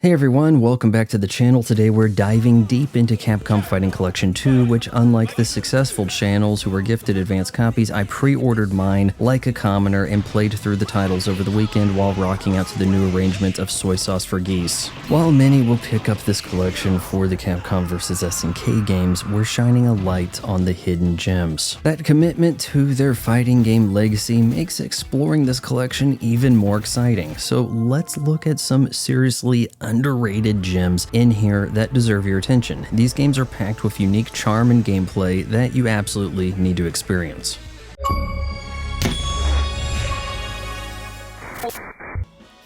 Hey everyone, welcome back to the channel. Today we're diving deep into Capcom Fighting Collection 2, which unlike the successful channels who were gifted advanced copies, I pre-ordered mine like a commoner and played through the titles over the weekend while rocking out to the new arrangement of Soy Sauce for Geese. While many will pick up this collection for the Capcom vs SNK games, we're shining a light on the hidden gems. That commitment to their fighting game legacy makes exploring this collection even more exciting, so let's look at some seriously underrated gems in here that deserve your attention. These games are packed with unique charm and gameplay that you absolutely need to experience.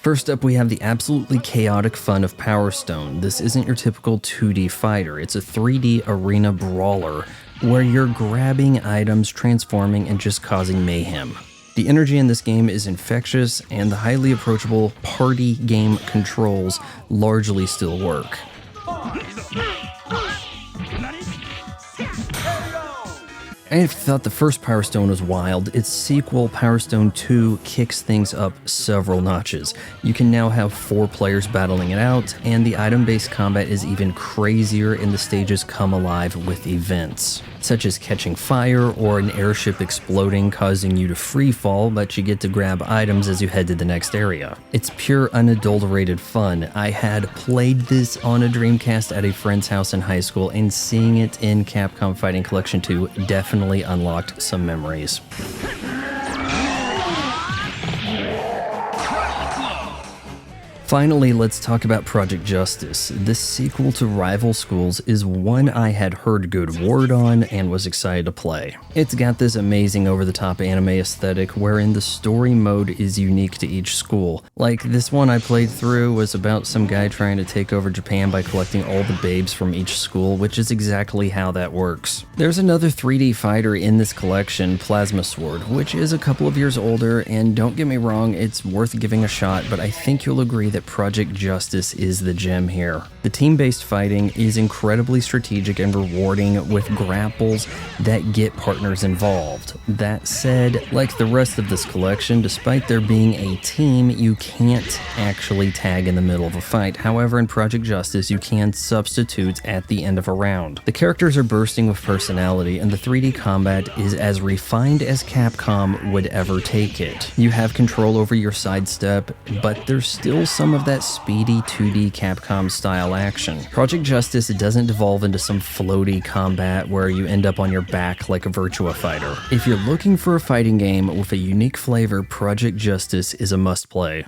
First up, we have the absolutely chaotic fun of Power Stone. This isn't your typical 2D fighter, it's a 3D arena brawler where you're grabbing items, transforming, and just causing mayhem. The energy in this game is infectious, and the highly approachable party game controls largely still work. I thought the first Power Stone was wild. Its sequel, Power Stone 2, kicks things up several notches. You can now have 4 players battling it out, and the item-based combat is even crazier, and the stages come alive with events, such as catching fire or an airship exploding causing you to free fall, but you get to grab items as you head to the next area. It's pure unadulterated fun. I had played this on a Dreamcast at a friend's house in high school, and seeing it in Capcom Fighting Collection 2 definitely unlocked some memories. Finally, let's talk about Project Justice. This sequel to Rival Schools is one I had heard good word on and was excited to play. It's got this amazing over-the-top anime aesthetic wherein the story mode is unique to each school. Like, this one I played through was about some guy trying to take over Japan by collecting all the babes from each school, which is exactly how that works. There's another 3D fighter in this collection, Plasma Sword, which is a couple of years older, and don't get me wrong, it's worth giving a shot, but I think you'll agree that Project Justice is the gem here. The team-based fighting is incredibly strategic and rewarding with grapples that get partners involved. That said, like the rest of this collection, despite there being a team, you can't actually tag in the middle of a fight. However, in Project Justice, you can substitute at the end of a round. The characters are bursting with personality, and the 3D combat is as refined as Capcom would ever take it. You have control over your sidestep, but there's still some of that speedy 2D Capcom style action. Project Justice doesn't devolve into some floaty combat where you end up on your back like a Virtua Fighter. If you're looking for a fighting game with a unique flavor, Project Justice is a must-play.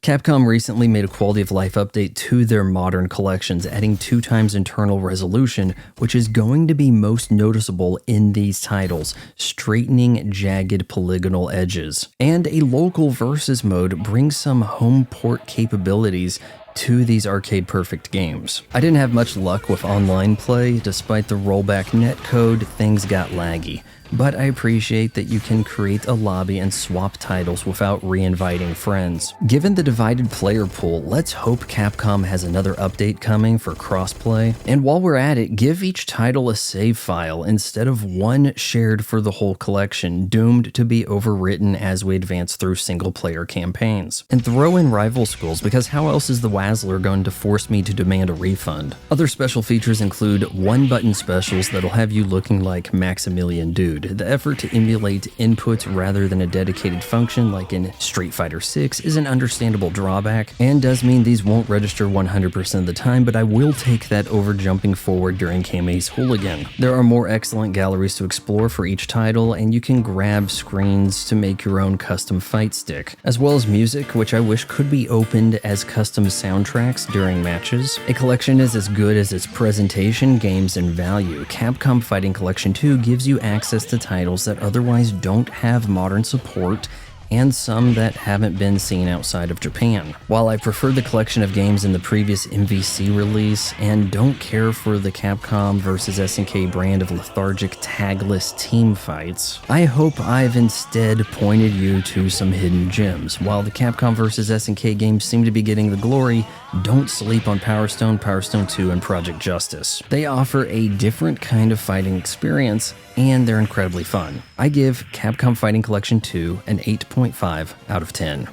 Capcom recently made a quality of life update to their modern collections, adding 2x internal resolution, which is going to be most noticeable in these titles, straightening jagged polygonal edges. And a local versus mode brings some home port capabilities to these arcade perfect games. I didn't have much luck with online play. Despite the rollback netcode, things got laggy. But I appreciate that you can create a lobby and swap titles without re-inviting friends. Given the divided player pool, let's hope Capcom has another update coming for crossplay. And while we're at it, give each title a save file instead of one shared for the whole collection, doomed to be overwritten as we advance through single-player campaigns. And throw in Rival Schools, because how else is the Wazzler going to force me to demand a refund? Other special features include one-button specials that'll have you looking like Maximilian Dude. The effort to emulate inputs rather than a dedicated function like in Street Fighter 6 is an understandable drawback, and does mean these won't register 100% of the time, but I will take that over jumping forward during Kamei's Hooligan. There are more excellent galleries to explore for each title, and you can grab screens to make your own custom fight stick, as well as music, which I wish could be opened as custom soundtracks during matches. A collection is as good as its presentation, games, and value. Capcom Fighting Collection 2 gives you access to titles that otherwise don't have modern support and some that haven't been seen outside of Japan. While I prefer the collection of games in the previous MVC release and don't care for the Capcom vs SNK brand of lethargic tagless team fights, I hope I've instead pointed you to some hidden gems. While the Capcom vs SNK games seem to be getting the glory, don't sleep on Power Stone, Power Stone 2, and Project Justice. They offer a different kind of fighting experience, and they're incredibly fun. I give Capcom Fighting Collection 2 an 8.5 out of 10.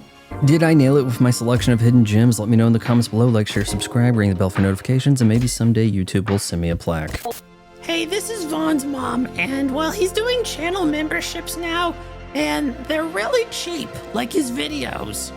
Did I nail it with my selection of hidden gems? Let me know in the comments below. Like, share, subscribe, ring the bell for notifications, and maybe someday YouTube will send me a plaque. Hey, this is Vaughn's mom, and well, he's doing channel memberships now, and they're really cheap, like his videos.